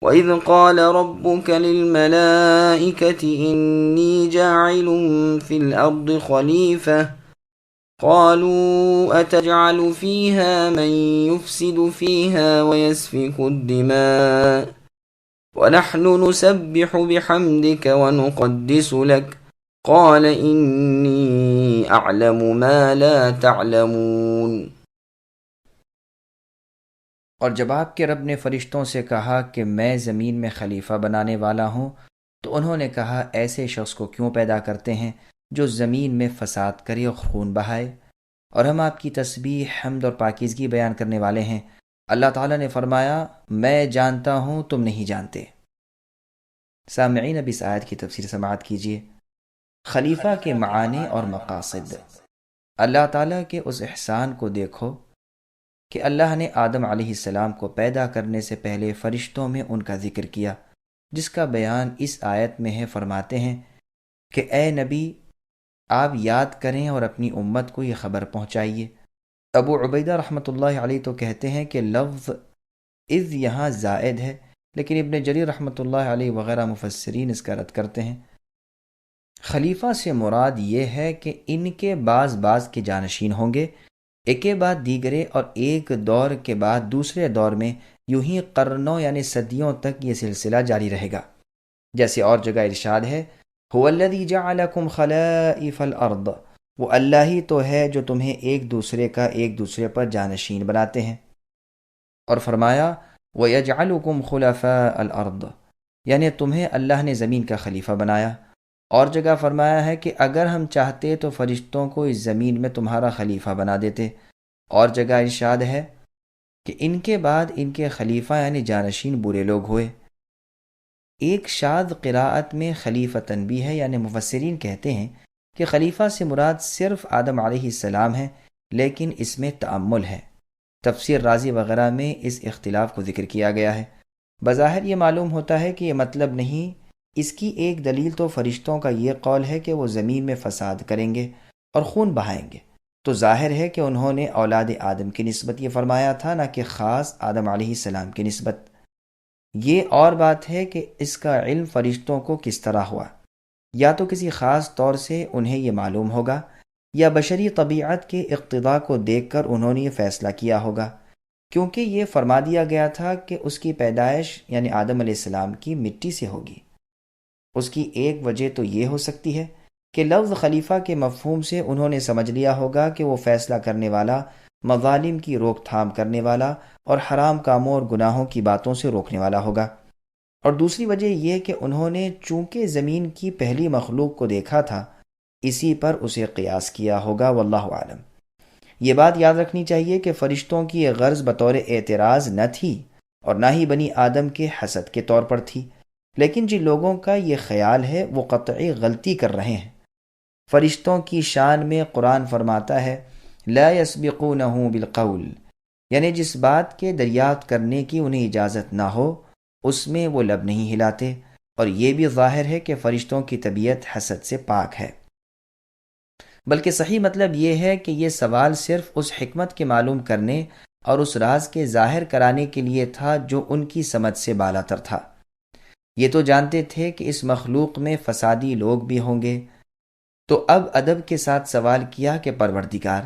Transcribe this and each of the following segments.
وَإِذْ قَالَ رَبُّكَ لِلْمَلَائِكَةِ إِنِّي جَاعِلٌ فِي الْأَرْضِ خَلِيفَةً قالوا أتجعل فيها من يفسد فيها ويسفك الدماء ونحن نسبح بحمدك ونقدس لك قال إني أعلم ما لا تعلمون۔ اور جب آپ کے رب نے فرشتوں سے کہا کہ میں زمین میں خلیفہ بنانے والا ہوں تو انہوں نے کہا ایسے شخص کو کیوں پیدا کرتے ہیں جو زمین میں فساد کرے اور خون بہائے، اور ہم آپ کی تسبیح، حمد اور پاکیزگی بیان کرنے والے ہیں۔ اللہ تعالیٰ نے فرمایا میں جانتا ہوں تم نہیں جانتے۔ سامعین، اب اس آیت کی تفسیر سماعت کیجیے۔ خلیفہ کے معانی اور مقاصد۔ اللہ تعالیٰ کے اس احسان کو دیکھو کہ اللہ نے آدم علیہ السلام کو پیدا کرنے سے پہلے فرشتوں میں ان کا ذکر کیا، جس کا بیان اس آیت میں ہے۔ فرماتے ہیں کہ اے نبی، آپ یاد کریں اور اپنی امت کو یہ خبر پہنچائیے۔ ابو عبیدہ رحمۃ اللہ علیہ تو کہتے ہیں کہ لفظ اذ یہاں زائد ہے، لیکن ابن جریر رحمۃ اللہ علیہ وغیرہ مفسرین اس کا رد کرتے ہیں۔ خلیفہ سے مراد یہ ہے کہ ان کے بعض کے جانشین ہوں گے، ایک کے بعد دیگرے، اور ایک دور کے بعد دوسرے دور میں یوں ہی قرنوں یعنی صدیوں تک یہ سلسلہ جاری رہے گا۔ جیسے اور جگہ ارشاد ہے هو الذی جعلکم خلائف الارض، وہ اللہ ہی تو ہے جو تمہیں ایک دوسرے پر جانشین بناتے ہیں۔ اور فرمایا وَيَجْعَلُكُمْ خُلَفَاءَ الْأَرْضِ، یعنی تمہیں اللہ نے زمین کا خلیفہ بنایا۔ اور جگہ فرمایا ہے کہ اگر ہم چاہتے تو فرشتوں کو اس زمین میں تمہارا خلیفہ بنا دیتے۔ اور جگہ ارشاد ہے کہ ان کے بعد ان کے خلیفہ یعنی جانشین برے لوگ ہوئے۔ ایک شاذ قراءت میں خلیفتاً بھی ہے، یعنی مفسرین کہتے ہیں کہ خلیفہ سے مراد صرف آدم علیہ السلام ہے، لیکن اس میں تأمل ہے۔ تفسیر رازی وغیرہ میں اس اختلاف کو ذکر کیا گیا ہے۔ بظاہر یہ معلوم ہوتا ہے کہ یہ مطلب نہیں، اس کی ایک دلیل تو فرشتوں کا یہ قول ہے کہ وہ زمین میں فساد کریں گے اور خون بہائیں گے، تو ظاہر ہے کہ انہوں نے اولاد آدم کی نسبت یہ فرمایا تھا، نہ کہ خاص آدم علیہ السلام کی نسبت۔ یہ اور بات ہے کہ اس کا علم فرشتوں کو کس طرح ہوا، یا تو کسی خاص طور سے انہیں یہ معلوم ہوگا، یا بشری طبیعت کے اقتضاء کو دیکھ کر انہوں نے یہ فیصلہ کیا ہوگا، کیونکہ یہ فرما دیا گیا تھا کہ اس کی پیدائش یعنی آدم علیہ السلام کی مٹی سے ہوگی۔ اس کی ایک وجہ تو یہ ہو سکتی ہے کہ لفظ خلیفہ کے مفہوم سے انہوں نے سمجھ لیا ہوگا کہ وہ فیصلہ کرنے والا، مظالم کی روک تھام کرنے والا، اور حرام کاموں اور گناہوں کی باتوں سے روکنے والا ہوگا۔ اور دوسری وجہ یہ کہ انہوں نے چونکہ زمین کی پہلی مخلوق کو دیکھا تھا، اسی پر اسے قیاس کیا ہوگا، واللہ عالم۔ یہ بات یاد رکھنی چاہیے کہ فرشتوں کی یہ غرض بطور اعتراض نہ تھی، اور نہ ہی بنی آدم کے حسد کے طور پر تھی، لیکن جن لوگوں کا یہ خیال ہے وہ قطعی غلطی کر رہے ہیں۔ فرشتوں کی شان میں قرآن فرماتا ہے لا یسبقونہ بالقول، یعنی جس بات کے دریافت کرنے کی انہیں اجازت نہ ہو اس میں وہ لب نہیں ہلاتے، اور یہ بھی ظاہر ہے کہ فرشتوں کی طبیعت حسد سے پاک ہے۔ بلکہ صحیح مطلب یہ ہے کہ یہ سوال صرف اس حکمت کے معلوم کرنے اور اس راز کے ظاہر کرانے کے لیے تھا جو ان کی سمجھ سے بالاتر تھا۔ یہ تو جانتے تھے کہ اس مخلوق میں فسادی لوگ بھی ہوں گے، تو اب ادب کے ساتھ سوال کیا کہ پروردگار،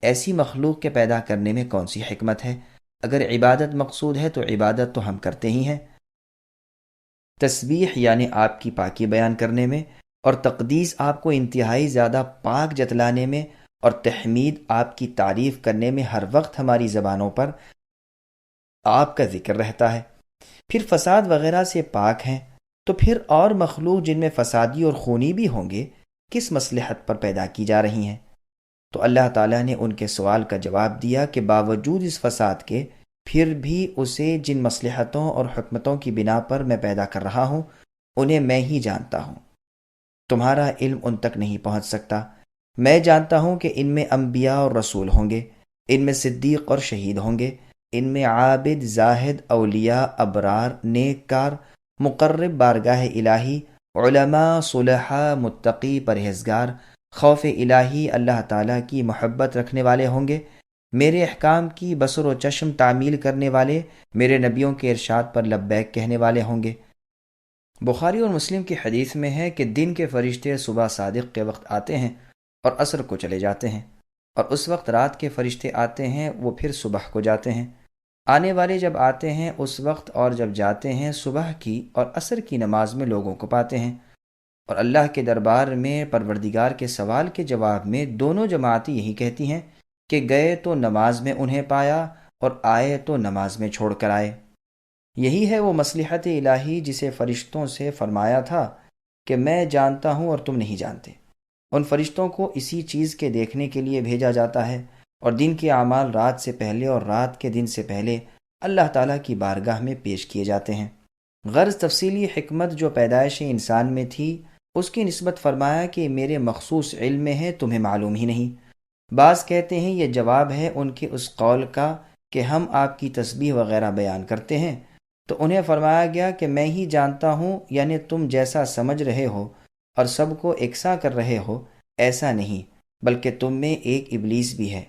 ایسی مخلوق کے پیدا کرنے میں کون سی حکمت ہے؟ اگر عبادت مقصود ہے تو عبادت تو ہم کرتے ہی ہیں۔ تسبیح یعنی آپ کی پاکی بیان کرنے میں، اور تقدیس آپ کو انتہائی زیادہ پاک جتلانے میں، اور تحمید آپ کی تعریف کرنے میں ہر وقت ہماری زبانوں پر آپ کا ذکر رہتا ہے۔ پھر فساد وغیرہ سے پاک ہیں، تو پھر اور مخلوق جن میں فسادی اور خونی بھی ہوں گے کس مصلحت پر پیدا کی جا رہی ہیں؟ تو اللہ تعالیٰ نے ان کے سوال کا جواب دیا کہ باوجود اس فساد کے پھر بھی اسے جن مصلحتوں اور حکمتوں کی بنا پر میں پیدا کر رہا ہوں انہیں میں ہی جانتا ہوں، تمہارا علم ان تک نہیں پہنچ سکتا۔ میں جانتا ہوں کہ ان میں انبیاء اور رسول ہوں گے، ان میں صدیق اور شہید ہوں گے، ان میں عابد، زاہد، اولیاء، ابرار، نیک کار، مقرب بارگاہ الہی، علماء، صلحاء، متقی، پرہیزگار، خوف الہی، اللہ تعالیٰ کی محبت رکھنے والے ہوں گے۔ میرے احکام کی بصر و چشم تعمیل کرنے والے میرے نبیوں کے ارشاد پر لبیک کہنے والے ہوں گے۔ بخاری اور مسلم کی حدیث میں ہے کہ دن کے فرشتے صبح صادق کے وقت آتے ہیں اور عصر کو چلے جاتے ہیں، اور اس وقت رات کے فرشتے آتے ہیں، وہ پھر صبح کو جاتے ہیں۔ آنے والے جب آتے ہیں اس وقت اور جب جاتے ہیں صبح کی اور عصر کی نماز میں لوگوں کو پاتے ہیں، اور اللہ کے دربار میں پروردگار کے سوال کے جواب میں دونوں جماعتیں یہی کہتی ہیں کہ گئے تو نماز میں انہیں پایا اور آئے تو نماز میں چھوڑ کر آئے۔ یہی ہے وہ مصلحت الہی جسے فرشتوں سے فرمایا تھا کہ میں جانتا ہوں اور تم نہیں جانتے۔ ان فرشتوں کو اسی چیز کے دیکھنے کے لیے بھیجا جاتا ہے، اور دن کے اعمال رات سے پہلے اور رات کے دن سے پہلے اللہ تعالیٰ کی بارگاہ میں پیش کیے جاتے ہیں۔ غرض تفصیلی حکمت جو پیدائش انسان میں تھی اس کی نسبت فرمایا کہ میرے مخصوص علم میں ہے، تمہیں معلوم ہی نہیں۔ بعض کہتے ہیں یہ جواب ہے ان کے اس قول کا کہ ہم آپ کی تسبیح وغیرہ بیان کرتے ہیں، تو انہیں فرمایا گیا کہ میں ہی جانتا ہوں، یعنی تم جیسا سمجھ رہے ہو اور سب کو یکساں کر رہے ہو ایسا نہیں، بلکہ تم میں ایک ابلیس بھی ہے۔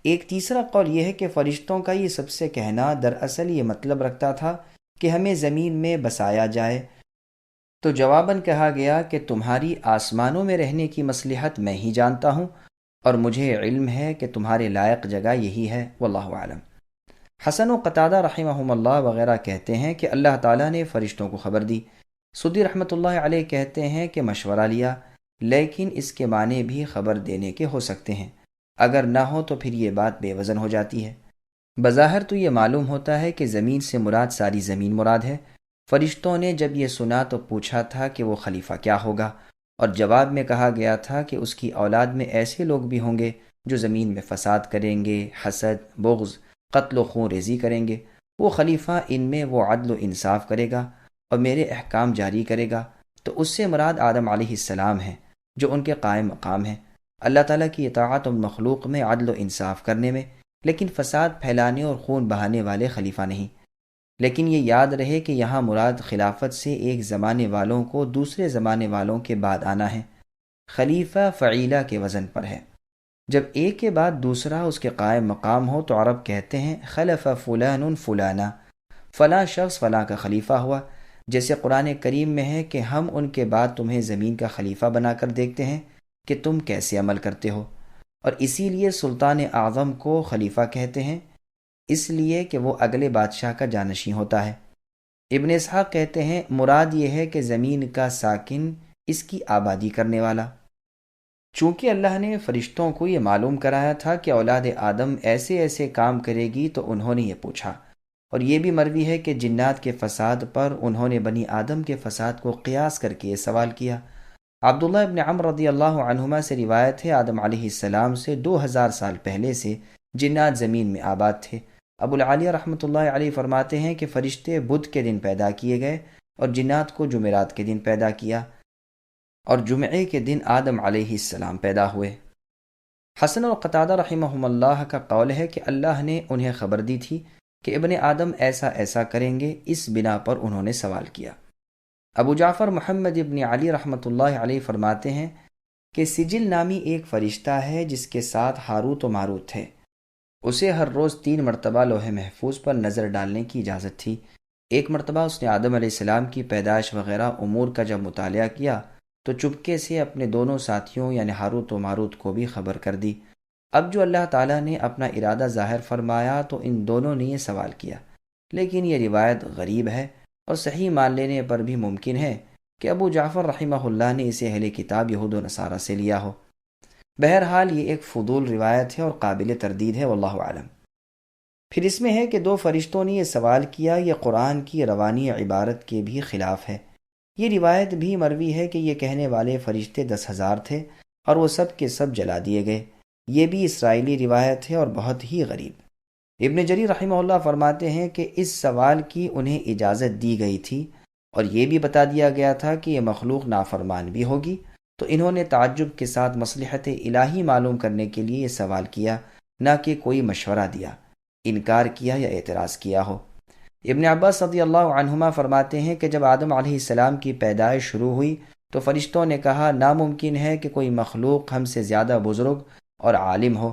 ایک تیسرا قول یہ ہے کہ فرشتوں کا یہ سب سے کہنا دراصل یہ مطلب رکھتا تھا کہ ہمیں زمین میں بسایا جائے، تو جواباً کہا گیا کہ تمہاری آسمانوں میں رہنے کی مصلحت میں ہی جانتا ہوں، اور مجھے علم ہے کہ تمہارے لائق جگہ یہی ہے، واللہ اعلم۔ حسن و قتادہ رحمہم اللہ وغیرہ کہتے ہیں کہ اللہ تعالیٰ نے فرشتوں کو خبر دی۔ سدی رحمۃ اللہ علیہ کہتے ہیں کہ مشورہ لیا، لیکن اس کے معنی بھی خبر دینے کے ہو سکتے ہیں، اگر نہ ہو تو پھر یہ بات بے وزن ہو جاتی ہے۔ بظاہر تو یہ معلوم ہوتا ہے کہ زمین سے مراد ساری زمین مراد ہے۔ فرشتوں نے جب یہ سنا تو پوچھا تھا کہ وہ خلیفہ کیا ہوگا، اور جواب میں کہا گیا تھا کہ اس کی اولاد میں ایسے لوگ بھی ہوں گے جو زمین میں فساد کریں گے، حسد، بغض، قتل و خون ریزی کریں گے۔ وہ خلیفہ ان میں وہ عدل و انصاف کرے گا اور میرے احکام جاری کرے گا، تو اس سے مراد آدم علیہ السلام ہیں جو ان کے قائم مقام ہیں، اللہ تعالیٰ کی اطاعت و مخلوق میں عدل و انصاف کرنے میں، لیکن فساد پھیلانے اور خون بہانے والے خلیفہ نہیں۔ لیکن یہ یاد رہے کہ یہاں مراد خلافت سے ایک زمانے والوں کو دوسرے زمانے والوں کے بعد آنا ہے۔ خلیفہ فعیلہ کے وزن پر ہے، جب ایک کے بعد دوسرا اس کے قائم مقام ہو تو عرب کہتے ہیں خلف فلان فلانا، فلاں شخص فلاں کا خلیفہ ہوا، جیسے قرآن کریم میں ہے کہ ہم ان کے بعد تمہیں زمین کا خلیفہ بنا کر دیکھتے ہیں کہ تم کیسے عمل کرتے ہو، اور اسی لیے سلطان اعظم کو خلیفہ کہتے ہیں، اس لیے کہ وہ اگلے بادشاہ کا جانشین ہوتا ہے۔ ابن اسحاق کہتے ہیں مراد یہ ہے کہ زمین کا ساکن، اس کی آبادی کرنے والا۔ چونکہ اللہ نے فرشتوں کو یہ معلوم کرایا تھا کہ اولاد آدم ایسے ایسے کام کرے گی، تو انہوں نے یہ پوچھا، اور یہ بھی مروی ہے کہ جنات کے فساد پر انہوں نے بنی آدم کے فساد کو قیاس کر کے یہ سوال کیا۔ عبداللہ ابن عمرو رضی اللہ عنہما سے روایت ہے آدم علیہ السلام سے 2000 سال پہلے سے جنات زمین میں آباد تھے۔ ابو العالیہ رحمۃ اللہ علیہ فرماتے ہیں کہ فرشتے بدھ کے دن پیدا کیے گئے اور جنات کو جمعرات کے دن پیدا کیا، اور جمعے کے دن آدم علیہ السلام پیدا ہوئے۔ حسن اور قتادہ رحمہم اللہ کا قول ہے کہ اللہ نے انہیں خبر دی تھی کہ ابن آدم ایسا ایسا کریں گے، اس بنا پر انہوں نے سوال کیا۔ ابو جعفر محمد ابن علی رحمۃ اللہ علیہ فرماتے ہیں کہ سجل نامی ایک فرشتہ ہے جس کے ساتھ ہاروت و ماروت تھے، اسے ہر روز 3 مرتبہ لوح محفوظ پر نظر ڈالنے کی اجازت تھی۔ ایک مرتبہ اس نے آدم علیہ السلام کی پیدائش وغیرہ امور کا جب مطالعہ کیا تو چپکے سے اپنے دونوں ساتھیوں یعنی ہاروت و ماروت کو بھی خبر کر دی۔ اب جو اللہ تعالیٰ نے اپنا ارادہ ظاہر فرمایا تو ان دونوں نے یہ سوال کیا، لیکن یہ روایت غریب ہے اور صحیح مان لینے پر بھی ممکن ہے کہ ابو جعفر رحمہ اللہ نے اسے اہل کتاب یہود و نصارہ سے لیا ہو۔ بہرحال یہ ایک فضول روایت ہے اور قابل تردید ہے، واللہ اعلم۔ پھر اس میں ہے کہ 2 فرشتوں نے یہ سوال کیا، یہ قرآن کی روانی عبارت کے بھی خلاف ہے۔ یہ روایت بھی مروی ہے کہ یہ کہنے والے فرشتے 10,000 تھے اور وہ سب کے سب جلا دیے گئے۔ یہ بھی اسرائیلی روایت ہے اور بہت ہی غریب۔ ابن جریر رحمہ اللہ فرماتے ہیں کہ اس سوال کی انہیں اجازت دی گئی تھی اور یہ بھی بتا دیا گیا تھا کہ یہ مخلوق نافرمان بھی ہوگی، تو انہوں نے تعجب کے ساتھ مصلحت الہی معلوم کرنے کے لیے یہ سوال کیا، نہ کہ کوئی مشورہ دیا، انکار کیا یا اعتراض کیا ہو۔ ابن عباس رضی اللہ عنہما فرماتے ہیں کہ جب آدم علیہ السلام کی پیدائش شروع ہوئی تو فرشتوں نے کہا ناممکن ہے کہ کوئی مخلوق ہم سے زیادہ بزرگ اور عالم ہو۔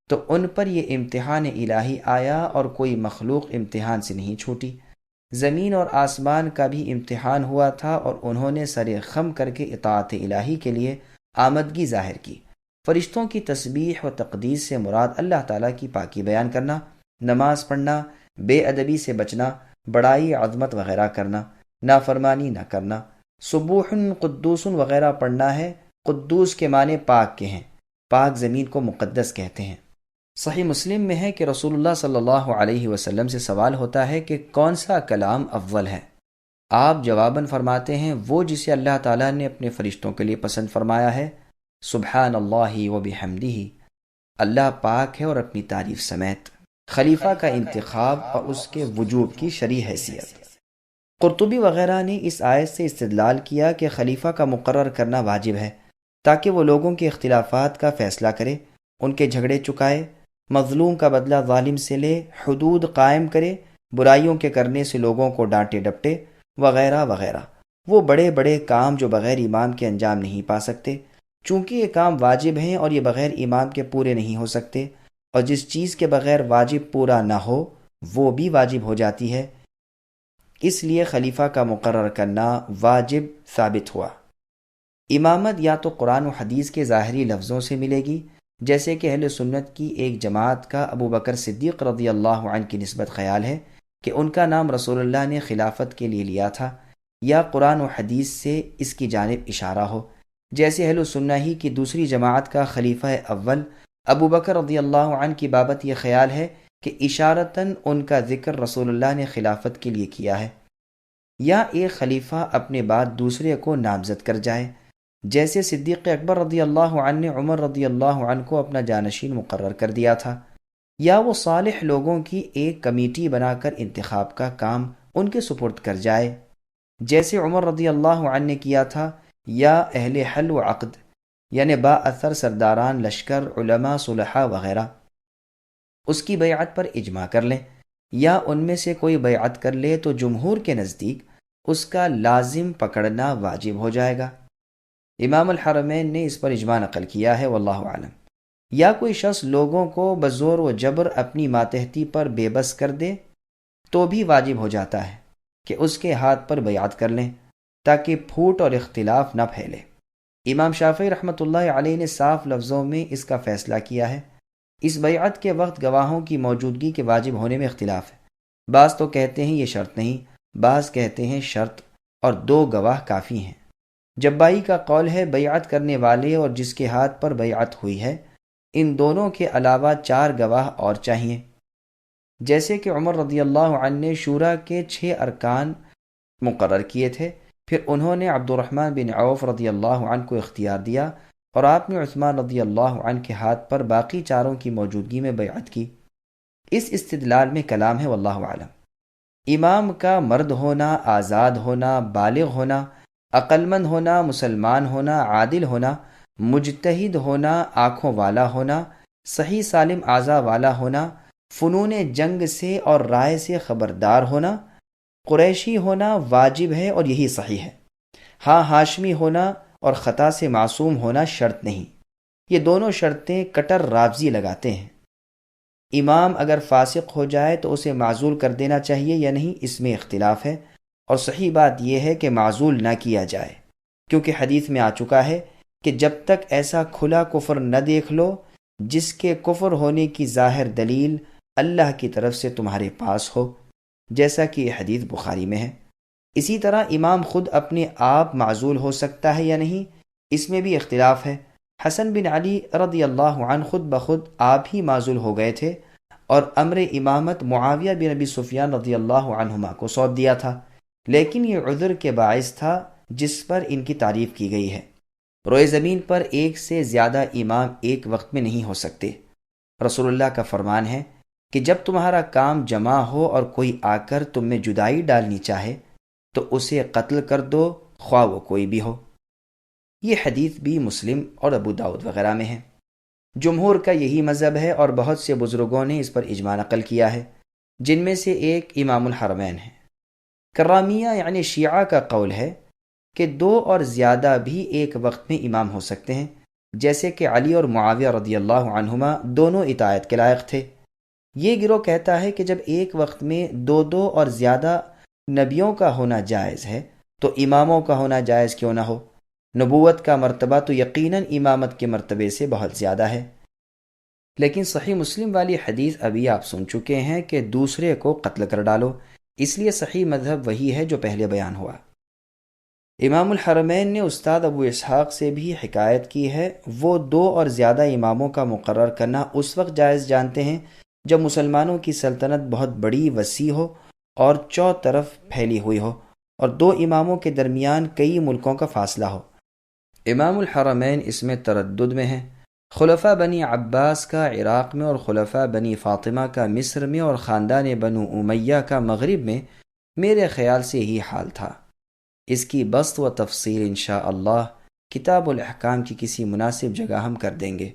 تو ان پر یہ امتحان الہی آیا اور کوئی مخلوق امتحان سے نہیں چھوٹی۔ زمین اور آسمان کا بھی امتحان ہوا تھا اور انہوں نے سر خم کر کے اطاعت الہی کے لیے آمدگی ظاہر کی۔ فرشتوں کی تسبیح و تقدیس سے مراد اللہ تعالیٰ کی پاکی بیان کرنا، نماز پڑھنا، بے ادبی سے بچنا، بڑائی عظمت وغیرہ کرنا، نافرمانی نہ کرنا، سبوح قدوس وغیرہ پڑھنا ہے۔ قدوس کے معنی پاک کے ہیں، پاک زمین کو مقدس کہتے ہیں۔ صحیح مسلم میں ہے کہ رسول اللہ صلی اللہ علیہ وسلم سے سوال ہوتا ہے کہ کون سا کلام افضل ہے؟ آپ جواباً فرماتے ہیں وہ جسے اللہ تعالیٰ نے اپنے فرشتوں کے لیے پسند فرمایا ہے، سبحان اللہ و بحمدہ، اللہ پاک ہے اور اپنی تعریف سمیت۔ خلیفہ کا انتخاب اور اس کے وجوب کی شرعی حیثیت۔ قرطبی وغیرہ نے اس آیت سے استدلال کیا کہ خلیفہ کا مقرر کرنا واجب ہے تاکہ وہ لوگوں کے اختلافات کا فیصلہ کرے، ان کے جھگڑے چکائے، مظلوم کا بدلہ ظالم سے لے، حدود قائم کرے، برائیوں کے کرنے سے لوگوں کو ڈانٹے ڈپٹے وغیرہ وغیرہ۔ وہ بڑے بڑے کام جو بغیر امام کے انجام نہیں پا سکتے، چونکہ یہ کام واجب ہیں اور یہ بغیر امام کے پورے نہیں ہو سکتے، اور جس چیز کے بغیر واجب پورا نہ ہو وہ بھی واجب ہو جاتی ہے، اس لیے خلیفہ کا مقرر کرنا واجب ثابت ہوا۔ امامت یا تو قرآن و حدیث کے ظاہری لفظوں سے ملے گی، جیسے کہ اہل سنت کی ایک جماعت کا ابو بکر صدیق رضی اللہ عنہ کی نسبت خیال ہے کہ ان کا نام رسول اللہ نے خلافت کے لیے لیا تھا، یا قرآن و حدیث سے اس کی جانب اشارہ ہو، جیسے اہل سنہ ہی کی دوسری جماعت کا خلیفہ اول ابو بکر رضی اللہ عنہ کی بابت یہ خیال ہے کہ اشارتاً ان کا ذکر رسول اللہ نے خلافت کے لیے کیا ہے، یا ایک خلیفہ اپنے بعد دوسرے کو نامزد کر جائے، جیسے صدیق اکبر رضی اللہ عنہ نے عمر رضی اللہ عنہ کو اپنا جانشین مقرر کر دیا تھا، یا وہ صالح لوگوں کی ایک کمیٹی بنا کر انتخاب کا کام ان کے سپرد کر جائے، جیسے عمر رضی اللہ عنہ نے کیا تھا، یا اہل حل و عقد یعنی با اثر سرداران لشکر، علماء، صلحاء وغیرہ اس کی بیعت پر اجماع کر لیں، یا ان میں سے کوئی بیعت کر لے تو جمہور کے نزدیک اس کا لازم پکڑنا واجب ہو جائے گا۔ امام الحرمین نے اس پر اجماع نقل کیا ہے، واللہ اعلم۔ یا کوئی شخص لوگوں کو بزور و جبر اپنی ماتحتی پر بے بس کر دے تو بھی واجب ہو جاتا ہے کہ اس کے ہاتھ پر بیعت کر لیں تاکہ پھوٹ اور اختلاف نہ پھیلے۔ امام شافعی رحمۃ اللہ علیہ نے صاف لفظوں میں اس کا فیصلہ کیا ہے۔ اس بیعت کے وقت گواہوں کی موجودگی کے واجب ہونے میں اختلاف ہے، بعض تو کہتے ہیں یہ شرط نہیں، بعض کہتے ہیں شرط اور 2 گواہ کافی ہیں۔ جبائی کا قول ہے بیعت کرنے والے اور جس کے ہاتھ پر بیعت ہوئی ہے ان دونوں کے علاوہ 4 گواہ اور چاہیے، جیسے کہ عمر رضی اللہ عنہ نے شورا کے 6 ارکان مقرر کیے تھے، پھر انہوں نے عبد الرحمن بن عوف رضی اللہ عنہ کو اختیار دیا اور آپ نے عثمان رضی اللہ عنہ کے ہاتھ پر باقی 4 کی موجودگی میں بیعت کی۔ اس استدلال میں کلام ہے، واللہ اعلم۔ امام کا مرد ہونا، آزاد ہونا، بالغ ہونا، عقل مند ہونا، مسلمان ہونا، عادل ہونا، مجتہد ہونا، آنکھوں والا ہونا، صحیح سالم اعضاء والا ہونا، فنون جنگ سے اور رائے سے خبردار ہونا، قریشی ہونا واجب ہے اور یہی صحیح ہے۔ ہاں، ہاشمی ہونا اور خطا سے معصوم ہونا شرط نہیں۔ یہ دونوں شرطیں کٹر رافضی لگاتے ہیں۔ امام اگر فاسق ہو جائے تو اسے معزول کر دینا چاہیے یا نہیں، اس میں اختلاف ہے، اور صحیح بات یہ ہے کہ معزول نہ کیا جائے، کیونکہ حدیث میں آ چکا ہے کہ جب تک ایسا کھلا کفر نہ دیکھ لو جس کے کفر ہونے کی ظاہر دلیل اللہ کی طرف سے تمہارے پاس ہو، جیسا کہ یہ حدیث بخاری میں ہے۔ اسی طرح امام خود اپنے آپ معزول ہو سکتا ہے یا نہیں، اس میں بھی اختلاف ہے۔ حسن بن علی رضی اللہ عنہ خود بخود آپ ہی معزول ہو گئے تھے اور امر امامت معاویہ بن ابی سفیان رضی اللہ عنہما کو سونپ دیا تھا، لیکن یہ عذر کے باعث تھا جس پر ان کی تعریف کی گئی ہے۔ روئے زمین پر ایک سے زیادہ امام ایک وقت میں نہیں ہو سکتے۔ رسول اللہ کا فرمان ہے کہ جب تمہارا کام جمع ہو اور کوئی آ کر تم میں جدائی ڈالنی چاہے تو اسے قتل کر دو، خواہ وہ کوئی بھی ہو۔ یہ حدیث بھی مسلم اور ابو داؤد وغیرہ میں ہے۔ جمہور کا یہی مذہب ہے اور بہت سے بزرگوں نے اس پر اجماع نقل کیا ہے، جن میں سے ایک امام الحرمین ہے۔ کرامیہ یعنی شیعہ کا قول ہے کہ 2 اور زیادہ بھی ایک وقت میں امام ہو سکتے ہیں، جیسے کہ علی اور معاویہ رضی اللہ عنہما دونوں اطاعت کے لائق تھے۔ یہ گروہ کہتا ہے کہ جب ایک وقت میں دو دو اور زیادہ نبیوں کا ہونا جائز ہے تو اماموں کا ہونا جائز کیوں نہ ہو؟ نبوت کا مرتبہ تو یقیناً امامت کے مرتبے سے بہت زیادہ ہے۔ لیکن صحیح مسلم والی حدیث ابھی آپ سن چکے ہیں کہ دوسرے کو قتل کر ڈالو، اس لیے صحیح مذہب وہی ہے جو پہلے بیان ہوا۔ امام الحرمین نے استاد ابو اسحاق سے بھی حکایت کی ہے، وہ دو اور زیادہ اماموں کا مقرر کرنا اس وقت جائز جانتے ہیں جب مسلمانوں کی سلطنت بہت بڑی وسیع ہو اور چوطرف پھیلی ہوئی ہو اور دو اماموں کے درمیان کئی ملکوں کا فاصلہ ہو۔ امام الحرمین اس میں تردد میں ہیں۔ خلفاء بنی عباس کا عراق میں اور خلفاء بنی فاطمہ کا مصر میں اور خاندان بنو امیہ کا مغرب میں میرے خیال سے ہی حال تھا۔ اس کی بسط و تفصیل انشاءاللہ کتاب الاحکام کی کسی مناسب جگہ ہم کر دیں گے۔